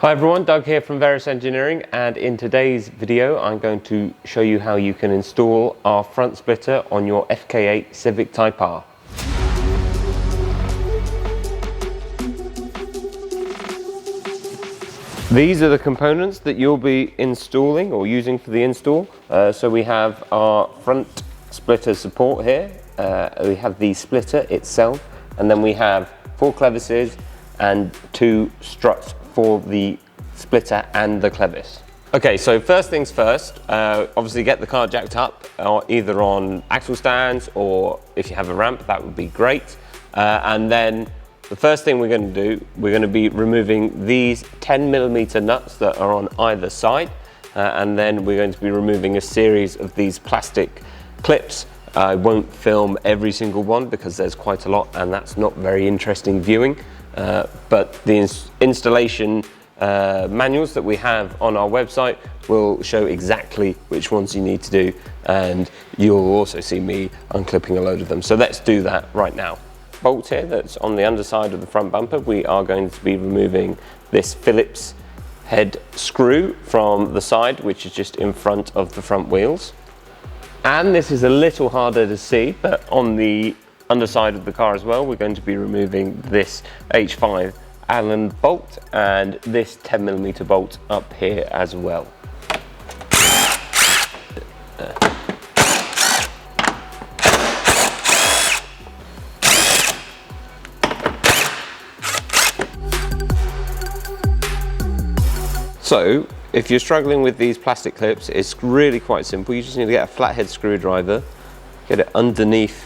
Hi everyone, Doug here from Verus Engineering, and in today's video I'm going to show you how you can install our front splitter on your FK8 Civic Type R. These are the components that you'll be installing or using for the install. So we have our front splitter support here, we have the splitter itself, and then we have 4 clevises and 2 struts for the splitter and the clevis. Okay, so first things first, obviously get the car jacked up, either on axle stands or if you have a ramp, that would be great. And then the first thing we're going to do, we're going to be removing these 10mm nuts that are on either side, and then we're going to be removing a series of these plastic clips. I won't film every single one because there's quite a lot and that's not very interesting viewing. But the installation manuals that we have on our website will show exactly which ones you need to do, and you'll also see me unclipping a load of them. So let's do that right now. Bolt here that's on the underside of the front bumper, we are going to be removing this Phillips head screw from the side, which is just in front of the front wheels. And this is a little harder to see, but on the underside of the car as well, we're going to be removing this H5 Allen bolt and this 10mm bolt up here as well. So if you're struggling with these plastic clips, it's really quite simple. You just need to get a flathead screwdriver, get it underneath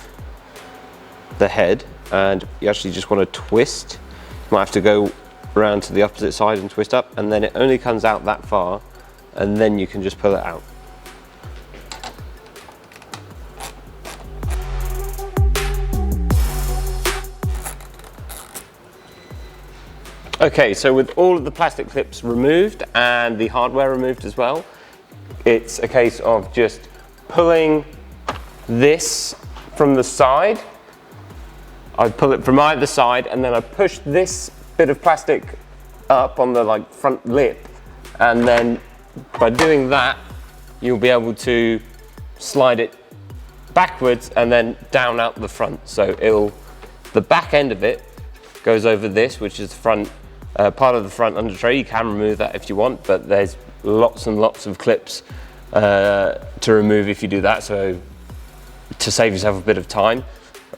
the head, and you actually just want to twist. You might have to go around to the opposite side and twist up, and then it only comes out that far, and then you can just pull it out. Okay, so with all of the plastic clips removed and the hardware removed as well, it's a case of just pulling this from the side. I pull it from either side, and then I push this bit of plastic up on the front lip, and then by doing that you'll be able to slide it backwards and then down out the front. So the back end of it goes over this, which is the front part of the front under tray. You can remove that if you want, but there's lots and lots of clips to remove if you do that, so to save yourself a bit of time,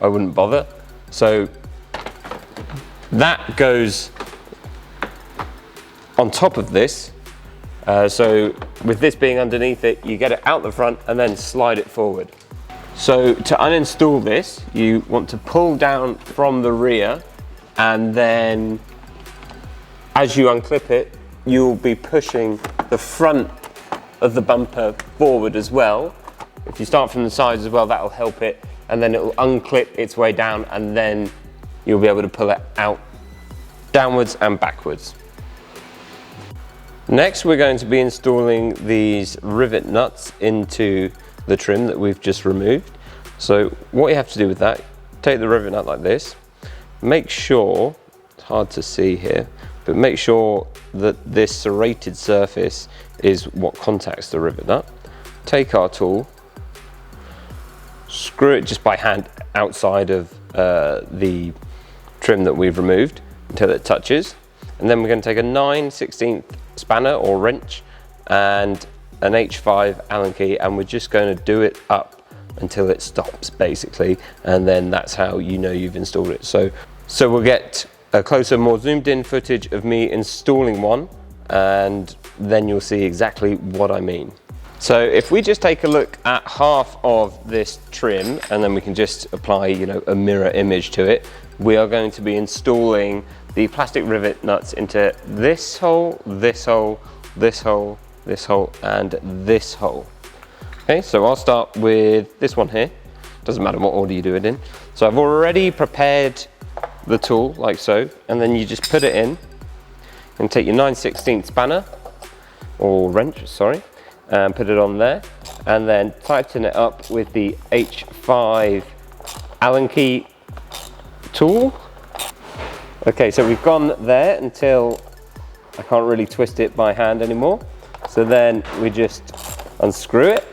I wouldn't bother. So that goes on top of this. So with this being underneath it, you get it out the front and then slide it forward. So to uninstall this, you want to pull down from the rear, and then as you unclip it, you'll be pushing the front of the bumper forward as well. If you start from the sides as well, that'll help it, and then it'll unclip its way down, and then you'll be able to pull it out downwards and backwards. Next, we're going to be installing these rivet nuts into the trim that we've just removed. So what you have to do with that, take the rivet nut like this, make sure, it's hard to see here, but make sure that this serrated surface is what contacts the rivet nut. Take our tool, screw it just by hand outside of the trim that we've removed until it touches, and then we're going to take a 9/16 spanner or wrench and an H5 Allen key, and we're just going to do it up until it stops basically, and then that's how you know you've installed it. So we'll get a closer, more zoomed in footage of me installing one, and then you'll see exactly what I mean. So if we just take a look at half of this trim, and then we can just apply, a mirror image to it, we are going to be installing the plastic rivet nuts into this hole, this hole, this hole, this hole, and this hole. Okay, so I'll start with this one here. Doesn't matter what order you do it in. So I've already prepared the tool like so, and then you just put it in and take your 9/16 spanner or wrench, sorry, and put it on there, and then tighten it up with the H5 Allen key tool. Okay, so we've gone there until I can't really twist it by hand anymore. So then we just unscrew it,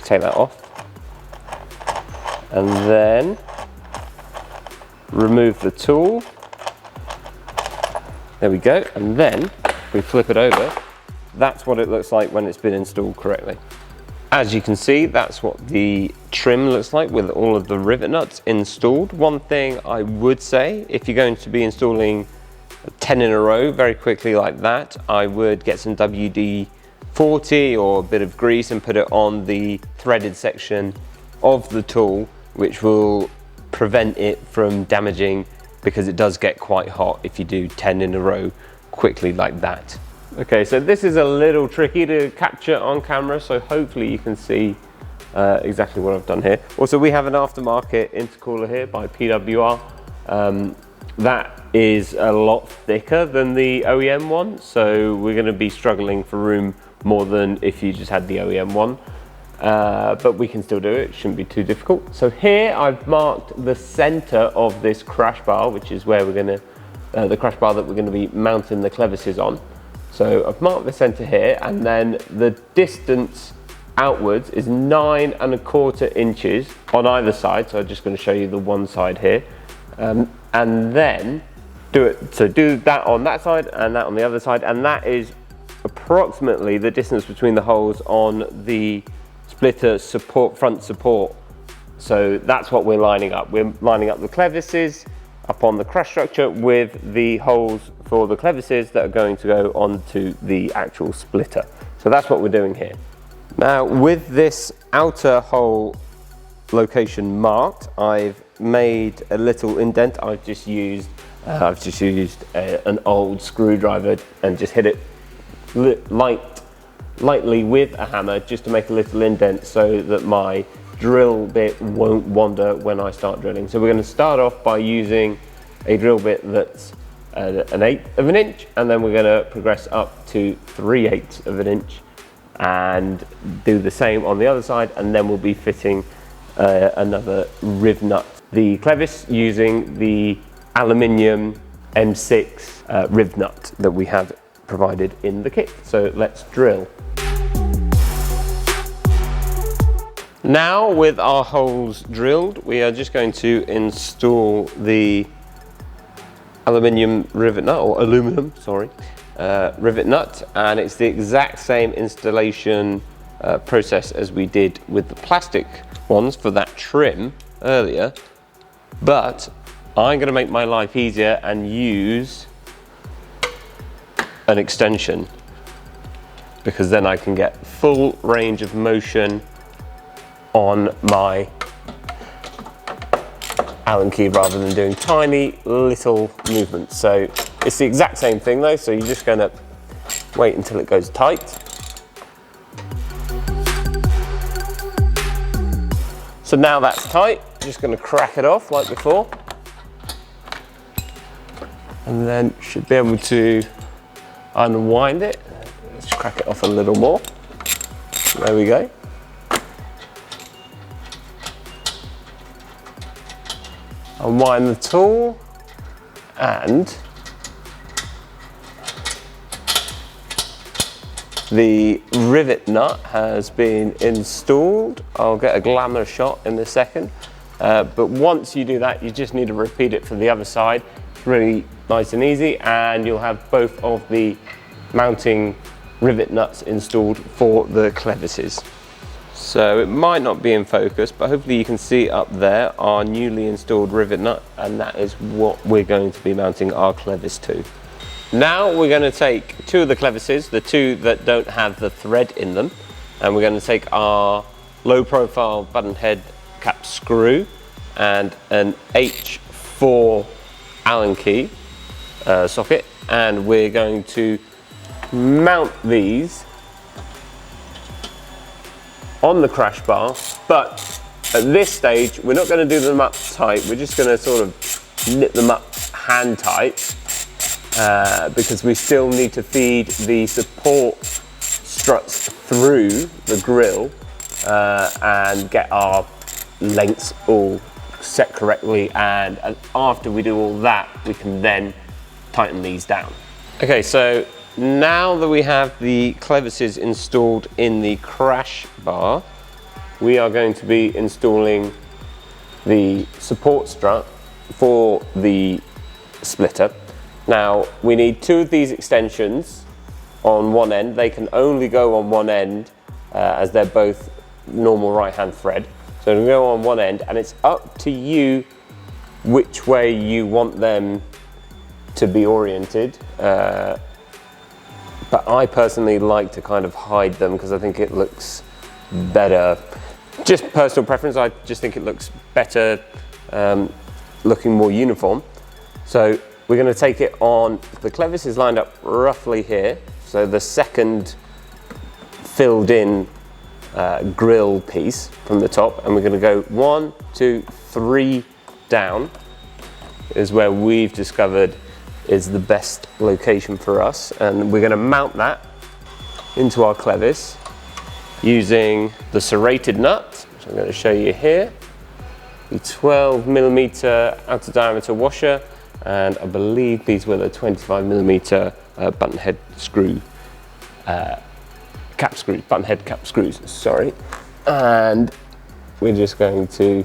take that off, and then remove the tool. There we go, and then we flip it over. That's what it looks like when it's been installed correctly. As you can see, that's what the trim looks like with all of the rivet nuts installed. One thing I would say, if you're going to be installing 10 in a row very quickly like that, I would get some WD-40 or a bit of grease and put it on the threaded section of the tool, which will prevent it from damaging, because it does get quite hot if you do 10 in a row quickly like that. Okay, so this is a little tricky to capture on camera, so hopefully you can see exactly what I've done here. Also, we have an aftermarket intercooler here by PWR. That is a lot thicker than the OEM one, so we're going to be struggling for room more than if you just had the OEM one. But we can still do it, it shouldn't be too difficult. So here I've marked the center of this crash bar, which is where we're going to, the crash bar that we're going to be mounting the clevises on. So I've marked the center here, and then the distance outwards is 9¼ inches on either side. So I'm just going to show you the one side here, and then do that on that side and that on the other side, and that is approximately the distance between the holes on the splitter support, front support. So that's what we're lining up. We're lining up the clevises up on the crash structure with the holes for the clevises that are going to go onto the actual splitter. So that's what we're doing here. Now, with this outer hole location marked, I've made a little indent. I've just used an old screwdriver and just hit it lightly with a hammer, just to make a little indent so that my drill bit won't wander when I start drilling. So we're going to start off by using a drill bit that's an 1/8 inch, and then we're going to progress up to 3/8 inch and do the same on the other side, and then we'll be fitting another riv nut, the clevis, using the aluminium M6 riv nut that we have provided in the kit. So let's drill. Now, with our holes drilled, we are just going to install the aluminium rivet nut, or aluminum, sorry, rivet nut, and it's the exact same installation process as we did with the plastic ones for that trim earlier, but I'm going to make my life easier and use an extension, because then I can get full range of motion on my Allen key rather than doing tiny little movements. So it's the exact same thing though, so you're just going to wait until it goes tight. So now that's tight, just going to crack it off like before, and then should be able to unwind it. Let's crack it off a little more. There we go. Unwind the tool, and the rivet nut has been installed. I'll get a glamour shot in a second, but once you do that, you just need to repeat it for the other side. It's really nice and easy, and you'll have both of the mounting rivet nuts installed for the clevises. So it might not be in focus, but hopefully you can see up there our newly installed rivet nut, and that is what we're going to be mounting our clevis to. Now we're going to take two of the clevises, the two that don't have the thread in them, and we're going to take our low profile button head cap screw and an H4 Allen key socket, and we're going to mount these on the crash bar, but at this stage we're not going to do them up tight, we're just going to sort of knit them up hand tight, because we still need to feed the support struts through the grill and get our lengths all set correctly, and after we do all that we can then tighten these down. Okay, so now that we have the clevises installed in the crash bar, we are going to be installing the support strut for the splitter. Now, we need two of these extensions on one end. They can only go on one end as they're both normal right-hand thread. So it'll go on one end, and it's up to you which way you want them to be oriented. But I personally like to kind of hide them because I think it looks better. Just personal preference, I just think it looks better, looking more uniform. So we're going to take it on, the clevis is lined up roughly here, so the second filled in grill piece from the top, and we're going to go 1, 2, 3 down is where we've discovered is the best location for us, and we're going to mount that into our clevis using the serrated nut, which I'm going to show you here, the 12mm outer diameter washer, and I believe these were the 25mm button head screw, button head cap screws, sorry. And we're just going to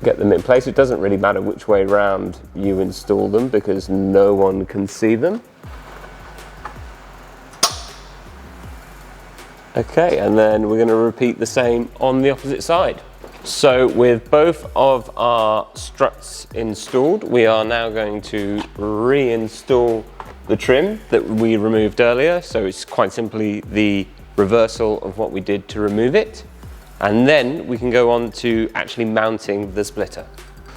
get them in place. It doesn't really matter which way around you install them because no one can see them. Okay, and then we're going to repeat the same on the opposite side. So with both of our struts installed, we are now going to reinstall the trim that we removed earlier. So it's quite simply the reversal of what we did to remove it. And then we can go on to actually mounting the splitter.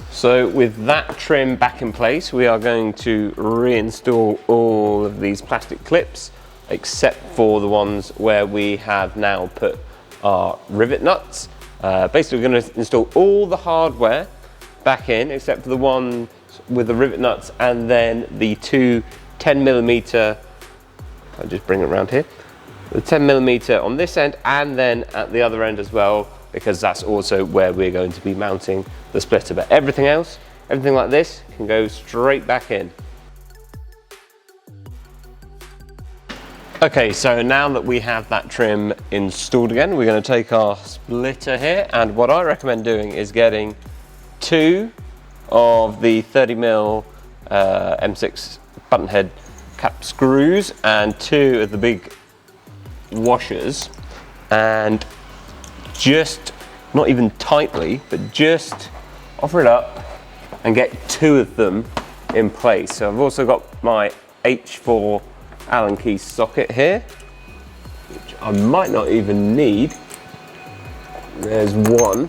So with that trim back in place, we are going to reinstall all of these plastic clips, except for the ones where we have now put our rivet nuts. Basically, we're going to install all the hardware back in, except for the one with the rivet nuts, and then the two 10mm, I'll just bring it around here, the 10mm on this end, and then at the other end as well, because that's also where we're going to be mounting the splitter. But everything else, everything like this, can go straight back in. Okay, so now that we have that trim installed again, we're going to take our splitter here, and what I recommend doing is getting two of the 30mm M6 button head cap screws and two of the big washers, and just, not even tightly, but just offer it up and get two of them in place. So I've also got my H4 Allen key socket here, which I might not even need. There's one.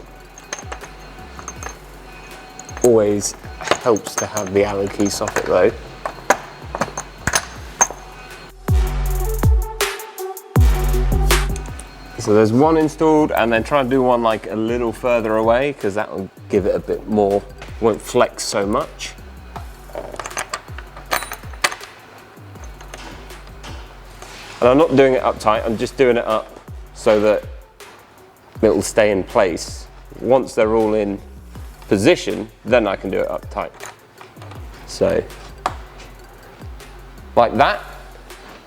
Always helps to have the Allen key socket though. So there's one installed, and then try and do one like a little further away because that will give it a bit more, won't flex so much. And I'm not doing it up tight, I'm just doing it up so that it'll stay in place. Once they're all in position, then I can do it up tight. So, like that.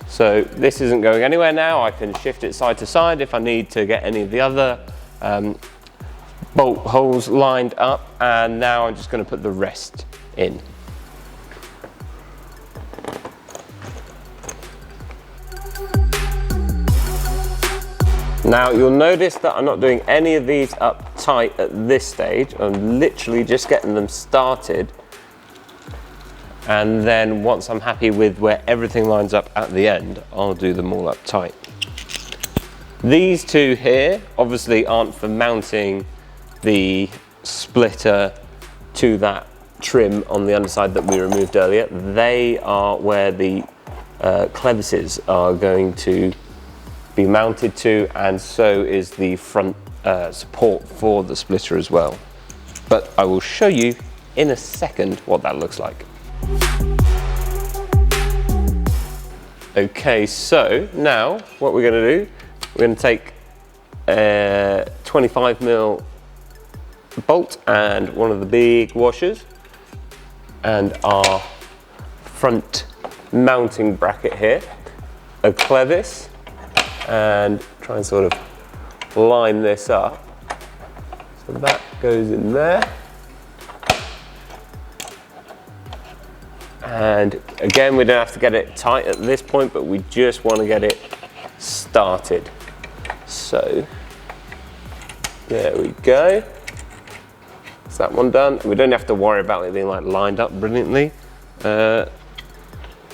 So this isn't going anywhere now. I can shift it side to side if I need to get any of the other bolt holes lined up. And now I'm just going to put the rest in. Now you'll notice that I'm not doing any of these up tight at this stage. I'm literally just getting them started. And then once I'm happy with where everything lines up at the end, I'll do them all up tight. These two here obviously aren't for mounting the splitter to that trim on the underside that we removed earlier. They are where the clevises are going to be mounted to, and so is the front support for the splitter as well. But I will show you in a second what that looks like. Okay, so now what we're going to do, we're going to take a 25mm bolt and one of the big washers and our front mounting bracket here, a clevis, and try and sort of line this up. So that goes in there. And again, we don't have to get it tight at this point, but we just want to get it started. So there we go. That's that one done. We don't have to worry about it being like lined up brilliantly.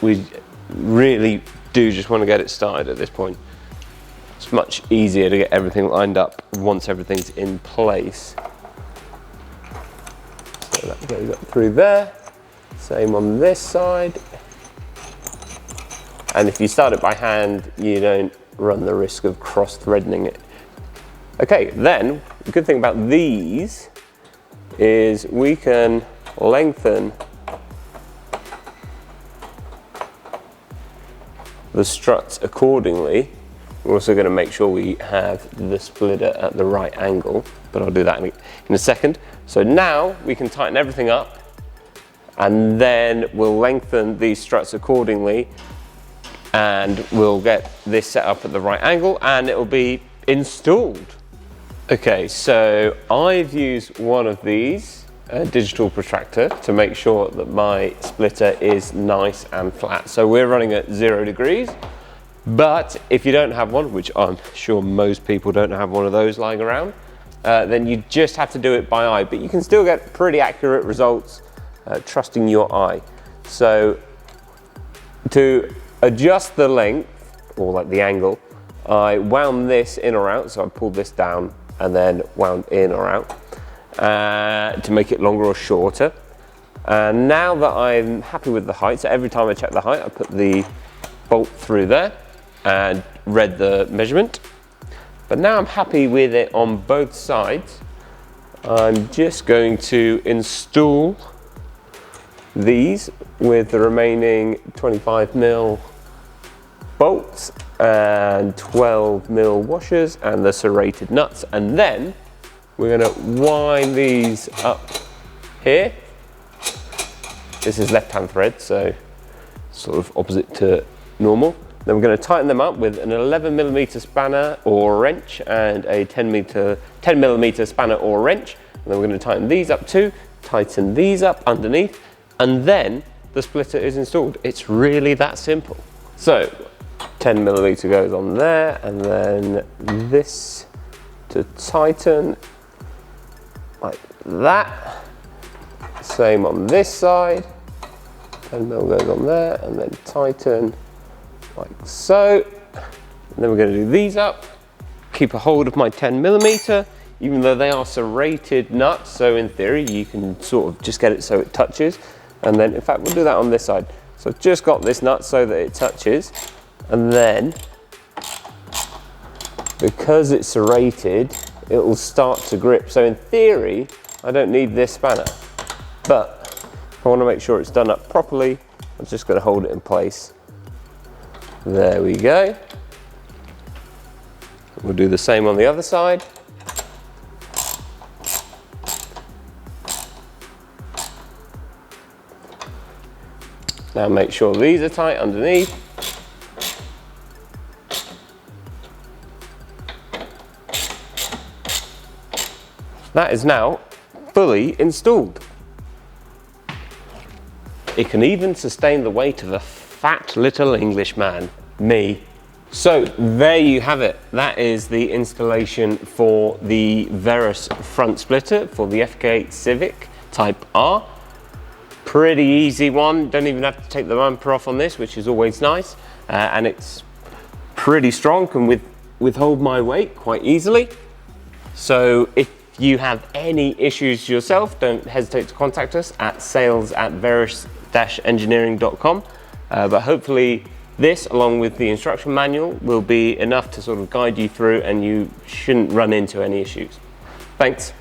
We really do just want to get it started at this point. It's much easier to get everything lined up once everything's in place. So that goes up through there. Same on this side. And if you start it by hand, you don't run the risk of cross-threading it. Okay, then the good thing about these is we can lengthen the struts accordingly. We're also going to make sure we have the splitter at the right angle, but I'll do that in a second. So now we can tighten everything up, and then we'll lengthen these struts accordingly, and we'll get this set up at the right angle, and it'll be installed. Okay, so I've used one of these, a digital protractor, to make sure that my splitter is nice and flat. So we're running at 0 degrees, but if you don't have one, which I'm sure most people don't have one of those lying around, then you just have to do it by eye, but you can still get pretty accurate results trusting your eye. So to adjust the length, or like the angle, I wound this in or out, so I pulled this down and then wound in or out to make it longer or shorter. And now that I'm happy with the height, so every time I check the height, I put the bolt through there and read the measurement. But now I'm happy with it on both sides. I'm just going to install these with the remaining 25mm bolts and 12mm washers and the serrated nuts, and then we're going to wind these up here. This is left-hand thread, so sort of opposite to normal. Then we're going to tighten them up with an 11mm spanner or wrench and a 10mm spanner or wrench. And then we're going to tighten these up too, tighten these up underneath, and then the splitter is installed. It's really that simple. So 10mm goes on there, and then this to tighten like that. Same on this side. 10mm goes on there, and then tighten like so. And then we're going to do these up. Keep a hold of my 10mm, even though they are serrated nuts, so in theory you can sort of just get it so it touches. And then, in fact, we'll do that on this side. So I've just got this nut so that it touches, and then because it's serrated, it will start to grip. So in theory, I don't need this spanner, but if I want to make sure it's done up properly, I'm just going to hold it in place. There we go. We'll do the same on the other side. Now make sure these are tight underneath. That is now fully installed. It can even sustain the weight of a fat little Englishman, me. So there you have it. That is the installation for the Verus front splitter for the FK8 Civic Type R. Pretty easy one, don't even have to take the bumper off on this, which is always nice. And it's pretty strong, can withhold my weight quite easily. So if you have any issues yourself, don't hesitate to contact us at sales@verus-engineering.com. But hopefully this, along with the instruction manual, will be enough to sort of guide you through, and you shouldn't run into any issues. Thanks.